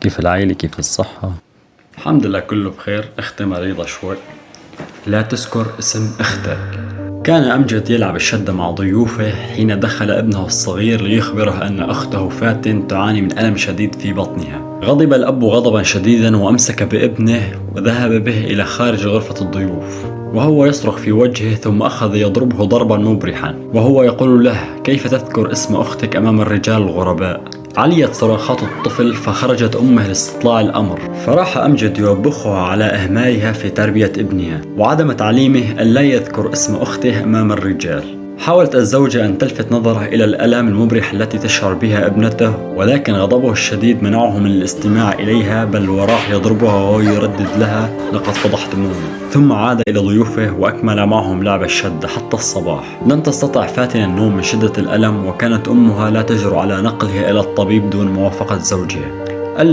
كيف العائلة؟ كيف الصحة؟ الحمد لله كله بخير. اختي مريضة شوي. لا تذكر اسم اختك. كان أمجد يلعب الشدة مع ضيوفه حين دخل ابنه الصغير ليخبره أن أخته فاتن تعاني من ألم شديد في بطنها. غضب الأب غضبا شديدا وأمسك بابنه وذهب به إلى خارج غرفة الضيوف وهو يصرخ في وجهه، ثم أخذ يضربه ضربا مبرحا وهو يقول له: كيف تذكر اسم أختك أمام الرجال الغرباء؟ عليت صراخات الطفل فخرجت أمه لاستطلاع الأمر، فراح أمجد يوبخها على إهمالها في تربية ابنها وعدم تعليمه أن لا يذكر اسم أخته أمام الرجال. حاولت الزوجة أن تلفت نظره إلى الآلام المبرحة التي تشعر بها ابنته، ولكن غضبه الشديد منعه من الاستماع إليها، بل وراح يضربها وهو يردد لها: لقد فضحت أمي. ثم عاد إلى ضيوفه وأكمل معهم لعب الشدة حتى الصباح. لم تستطع فاتن النوم من شدة الألم، وكانت أمها لا تجرؤ على نقلها إلى الطبيب دون موافقة زوجها.